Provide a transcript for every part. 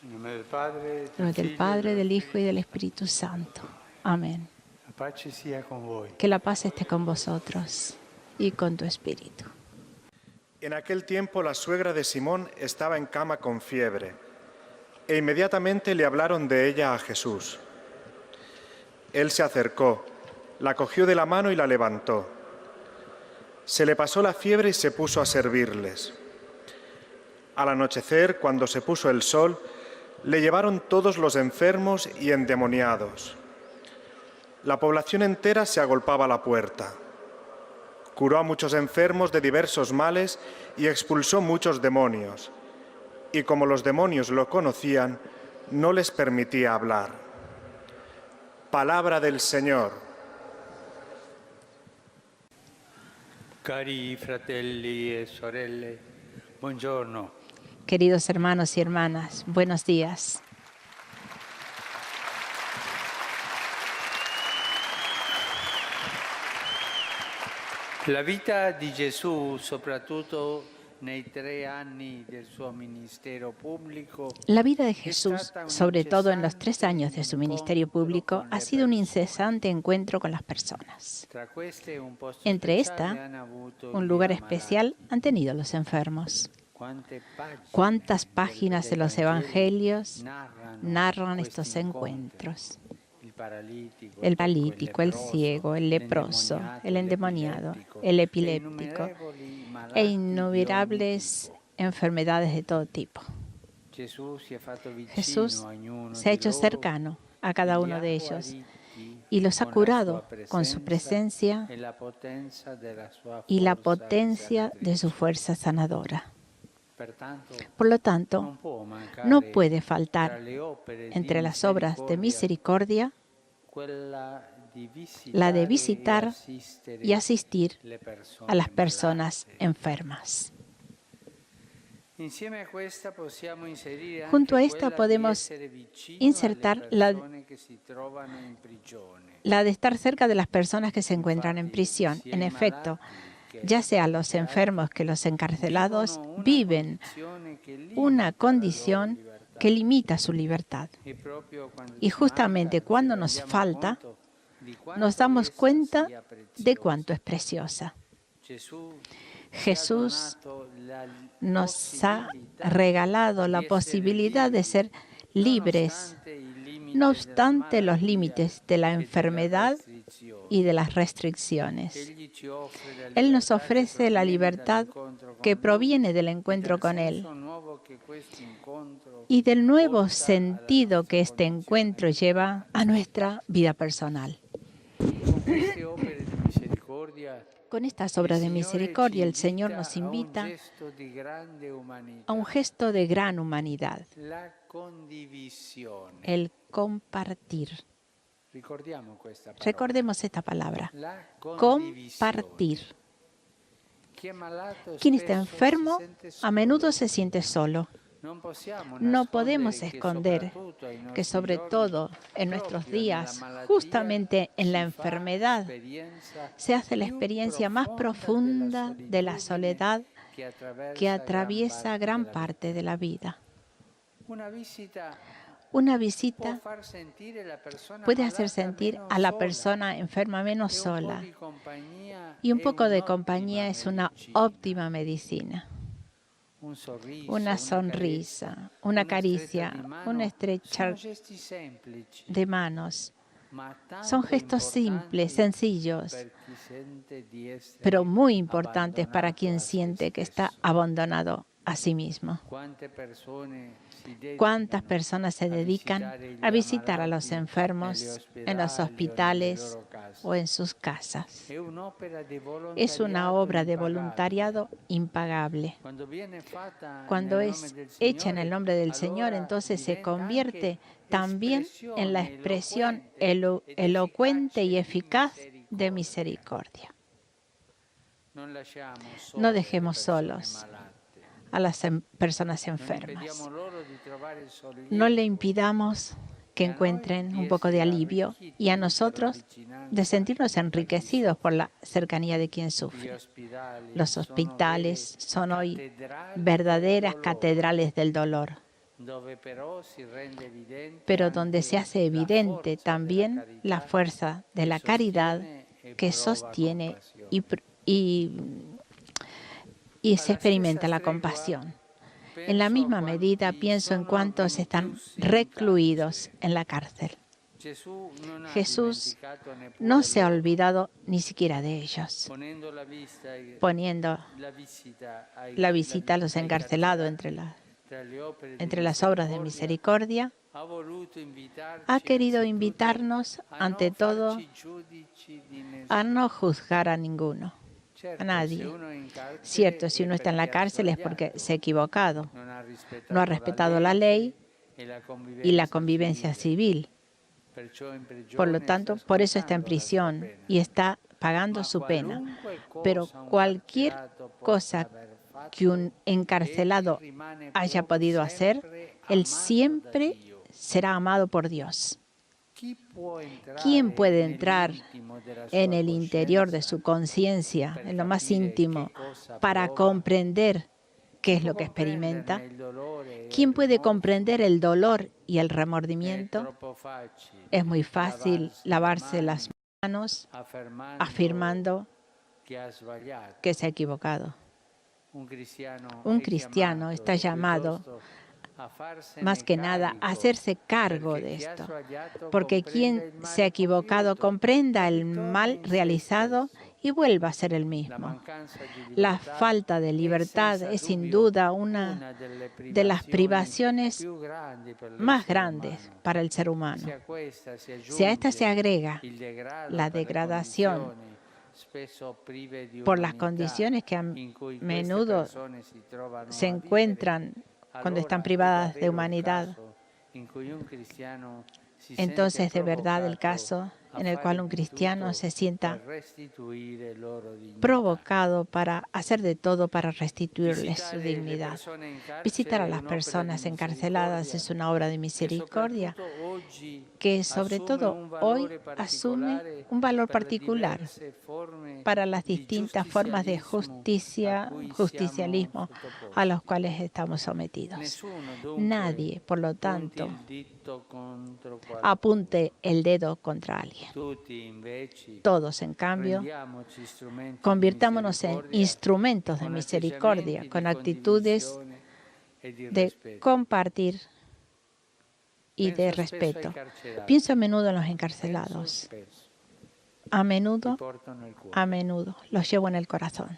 In nome del Padre, En nombre del Padre, del Hijo y del Espíritu Santo. Amén. La pace sia con voi. Que la paz esté con vosotros y con tu espíritu. En aquel tiempo la suegra de Simón estaba en cama con fiebre, e inmediatamente le hablaron de ella a Jesús. Él se acercó, la cogió de la mano y la levantó. Se le pasó la fiebre y se puso a servirles. Al anochecer, cuando se puso el sol, le llevaron todos los enfermos y endemoniados. La población entera se agolpaba a la puerta. Curó a muchos enfermos de diversos males y expulsó muchos demonios. Y como los demonios lo conocían, no les permitía hablar. Palabra del Señor. Cari fratelli e sorelle, buongiorno. Queridos hermanos y hermanas, buenos días. La vita di Gesù, soprattutto nei 3 anni del suo ministero pubblico, La vida de Jesús, sobre todo en los 3 años de su ministerio público, ha sido un incesante encuentro con las personas. tra queste un posto Entre speciale esta, hanno avuto un gli lugar ammalati. especial han tenido los enfermos. Cuántas Páginas de los evangelios narran narran estos encuentros. El paralítico, el ciego, el leproso, el endemoniado, el epiléptico e innumerables enfermedades de todo tipo. Jesús se ha hecho cercano a cada uno de ellos y los ha curado con su presencia y la potencia de su fuerza sanadora. Por lo tanto, no puede faltar entre las obras de misericordia la de visitar y asistir a las personas enfermas. Junto a esta podemos insertar la de estar cerca de las personas que se encuentran en prisión. En efecto, ya sea los enfermos que los encarcelados viven una condición que limita su libertad. Y justamente cuando nos falta, nos damos cuenta de cuánto es preciosa. Jesús nos ha regalado la posibilidad de ser libres, no obstante los límites de la enfermedad y de las restricciones. Él nos ofrece la libertad que proviene del encuentro con Él y del nuevo sentido que este encuentro lleva a nuestra vida personal. Con estas obras de misericordia, el Señor nos invita a un gesto de gran humanidad, el compartir. Recordemos esta palabra, compartir. Quien está enfermo a menudo se siente solo. No podemos esconder que sobre todo en nuestros días, justamente en la enfermedad, se hace la experiencia más profunda de la soledad que atraviesa gran parte de la vida. Una visita puede hacer sentir a la persona enferma menos sola, y un poco de compañía es una óptima medicina. Una sonrisa, una caricia, un estrechar de manos. Son gestos simples, sencillos, pero muy importantes para quien siente que está abandonado a sí mismo. ¿Cuántas personas se dedican a visitar a los enfermos en los hospitales o en sus casas? Es una obra de voluntariado impagable. Cuando es hecha en el nombre del Señor, entonces se convierte también en la expresión elocuente y eficaz de misericordia. No dejemos solos a las personas enfermas. No le impidamos que encuentren un poco de alivio y a nosotros de sentirnos enriquecidos por la cercanía de quien sufre. Los hospitales son hoy verdaderas catedrales del dolor. pero donde se hace evidente también la fuerza de la caridad que sostiene y se experimenta la compasión. En la misma medida pienso en cuántos están recluidos en la cárcel. Jesús no se ha olvidado ni siquiera de ellos, poniendo la visita a los encarcelados entre las obras de misericordia. Ha querido invitarnos, ante todo, a no juzgar a ninguno, a nadie. Cierto, si uno está en la cárcel es porque se ha equivocado, no ha respetado la ley y la convivencia civil. Por lo tanto, por eso está en prisión y está pagando su pena. Pero cualquier cosa que un encarcelado haya podido hacer, él siempre será amado por Dios. ¿Quién puede entrar en el interior de su conciencia, en lo más íntimo, para comprender qué es lo que experimenta? ¿Quién puede comprender el dolor y el remordimiento? Es muy fácil lavarse las manos afirmando que se ha equivocado. Un cristiano está llamado más que nada a hacerse cargo de esto, porque quien se ha equivocado comprenda el mal realizado y vuelva a ser el mismo. La falta de libertad es sin duda una de las privaciones más grandes para el ser humano. Si a esta se agrega la degradación por las condiciones que a menudo se encuentran cuando están privadas de humanidad, entonces de verdad el caso en el cual un cristiano se sienta provocado para hacer de todo para restituirles su dignidad. Visitar a las personas encarceladas es una obra de misericordia que sobre todo hoy asume un valor particular para las distintas formas de justicialismo a los cuales estamos sometidos. Nadie, por lo tanto, apunte el dedo contra alguien. Todos, en cambio, convirtámonos en instrumentos de misericordia con actitudes de compartir y de respeto. Pienso a menudo en los encarcelados. A menudo, los llevo en el corazón.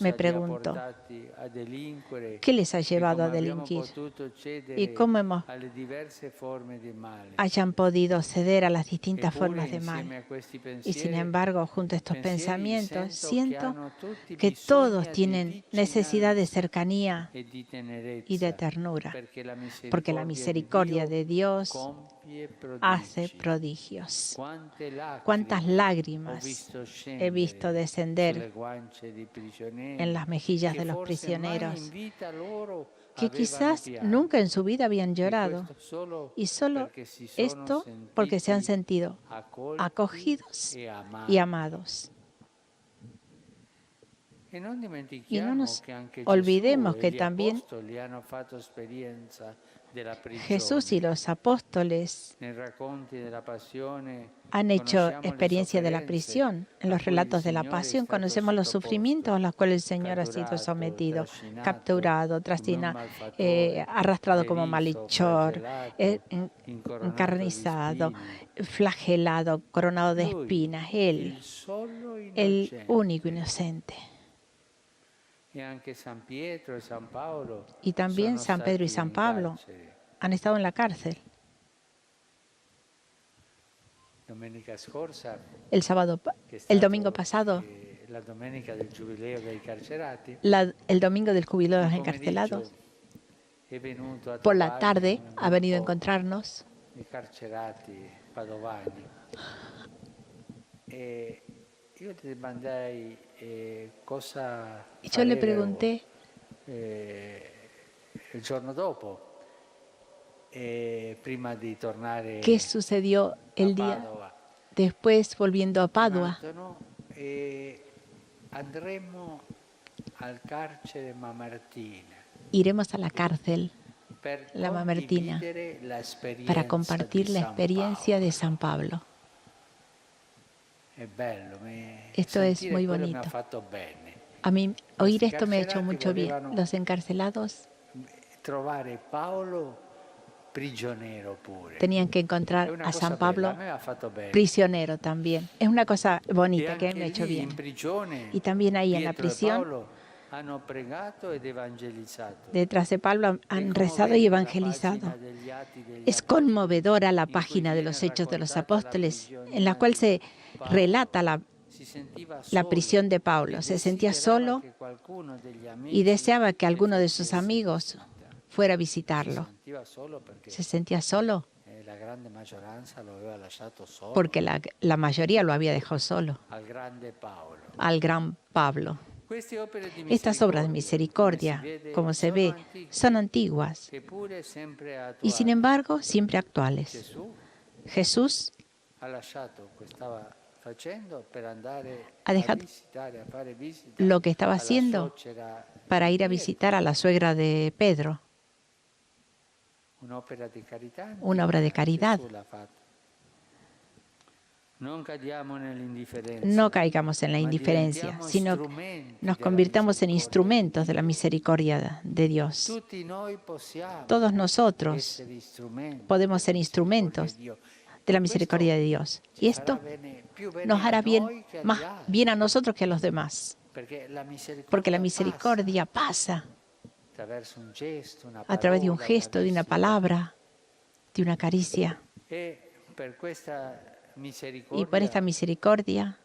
Me pregunto, ¿qué les ha llevado a delinquir? ¿Y cómo hayan podido ceder a las distintas formas de mal? Y sin embargo, junto a estos pensamientos, siento que todos tienen necesidad de cercanía y de ternura, porque la misericordia de Dios hace prodigios. Cuántas lágrimas he visto descender en las mejillas de los prisioneros, que quizás nunca en su vida habían llorado, y solo esto porque se han sentido acogidos y amados. Y no nos olvidemos que también Jesús y los apóstoles han hecho experiencia de la prisión. En los relatos de la pasión conocemos los sufrimientos a los cuales el Señor ha sido sometido, capturado, arrastrado como malhechor, encarnizado, flagelado, coronado de espinas. Él, el único inocente. Y también San Pedro y San Pablo han estado en la cárcel. El domingo pasado, el domingo del jubileo de los encarcelados, por la tarde ha venido a encontrarnos y yo le pregunté qué sucedió el día después volviendo a Padua. iremos a la cárcel, la Mamertina, para compartir la experiencia de San Pablo. Esto es muy bonito. A mí oír esto me ha hecho mucho bien. Los encarcelados tenían que encontrar a San Pablo prisionero también. Es una cosa bonita que me ha hecho bien. Y también ahí en la prisión, detrás de Pablo han rezado y evangelizado. Es conmovedora la página de los Hechos de los Apóstoles, en la cual se relata la prisión de Pablo. Se sentía solo y deseaba que alguno de sus amigos fuera a visitarlo. Se sentía solo porque la mayoría lo había dejado solo, al gran Pablo. Estas obras de misericordia, como se ve, son antiguas y sin embargo siempre actuales. Jesús ha dejado lo que estaba haciendo para ir a visitar a la suegra de Pedro. Una obra de caridad. No caigamos en la indiferencia, sino nos convirtamos en instrumentos de la misericordia de Dios. Todos nosotros podemos ser instrumentos de la misericordia de Dios. Y esto nos hará más bien a nosotros que a los demás. Porque la misericordia pasa a través de un gesto, de una palabra, de una caricia. Y por esta misericordia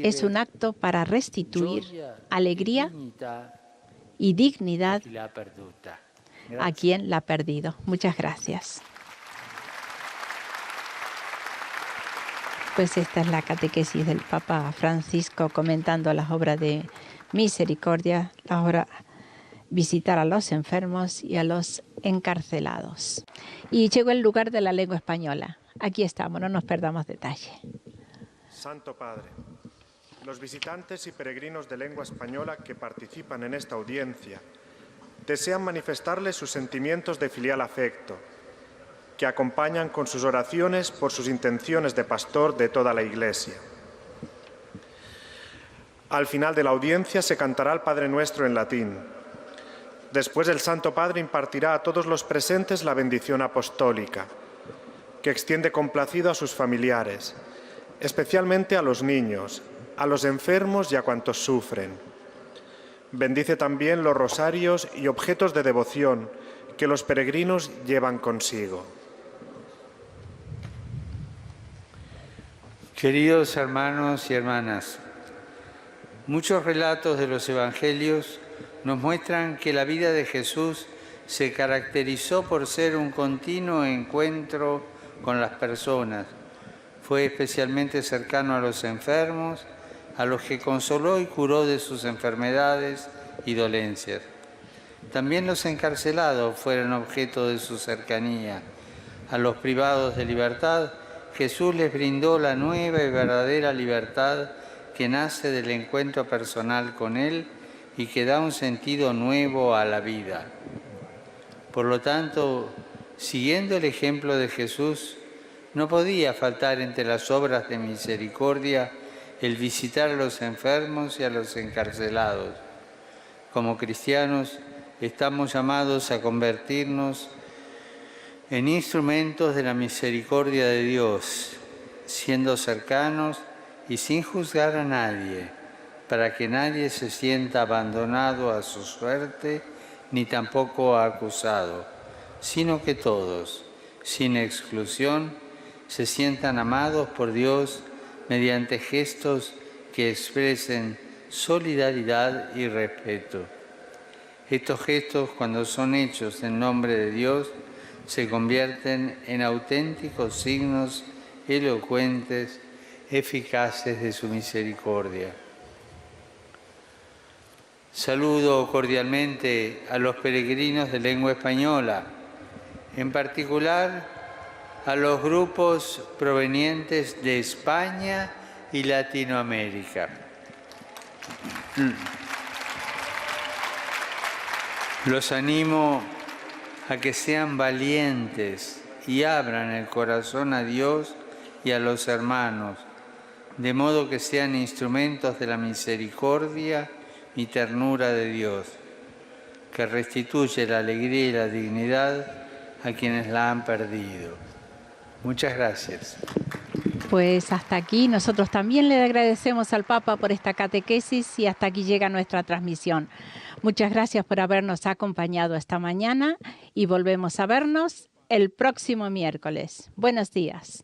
es un acto para restituir alegría y dignidad a quien la ha perdido. Muchas gracias. Pues esta es la catequesis del Papa Francisco comentando las obras de misericordia, la obra visitar a los enfermos y a los encarcelados. Y llegó el lugar de la lengua española. Aquí estamos, no nos perdamos detalle. Santo Padre, los visitantes y peregrinos de lengua española que participan en esta audiencia desean manifestarle sus sentimientos de filial afecto, que acompañan con sus oraciones por sus intenciones de pastor de toda la Iglesia. Al final de la audiencia se cantará el Padre Nuestro en latín. Después el Santo Padre impartirá a todos los presentes la bendición apostólica, que extiende complacido a sus familiares, especialmente a los niños, a los enfermos y a cuantos sufren. Bendice también los rosarios y objetos de devoción que los peregrinos llevan consigo. Queridos hermanos y hermanas, muchos relatos de los evangelios nos muestran que la vida de Jesús se caracterizó por ser un continuo encuentro con las personas. Fue especialmente cercano a los enfermos, a los que consoló y curó de sus enfermedades y dolencias. También los encarcelados fueron objeto de su cercanía. A los privados de libertad, Jesús les brindó la nueva y verdadera libertad que nace del encuentro personal con Él y que da un sentido nuevo a la vida. Por lo tanto, siguiendo el ejemplo de Jesús, no podía faltar entre las obras de misericordia el visitar a los enfermos y a los encarcelados. Como cristianos, estamos llamados a convertirnos en instrumentos de la misericordia de Dios, siendo cercanos y sin juzgar a nadie, para que nadie se sienta abandonado a su suerte ni tampoco acusado, sino que todos, sin exclusión, se sientan amados por Dios mediante gestos que expresen solidaridad y respeto. Estos gestos, cuando son hechos en nombre de Dios, se convierten en auténticos signos elocuentes, eficaces de su misericordia. Saludo cordialmente a los peregrinos de lengua española, en particular a los grupos provenientes de España y Latinoamérica. Los animo a que sean valientes y abran el corazón a Dios y a los hermanos, de modo que sean instrumentos de la misericordia y ternura de Dios, que restituye la alegría y la dignidad a quienes la han perdido. Muchas gracias. Pues hasta aquí, nosotros también le agradecemos al Papa por esta catequesis y hasta aquí llega nuestra transmisión. Muchas gracias por habernos acompañado esta mañana y volvemos a vernos el próximo miércoles. Buenos días.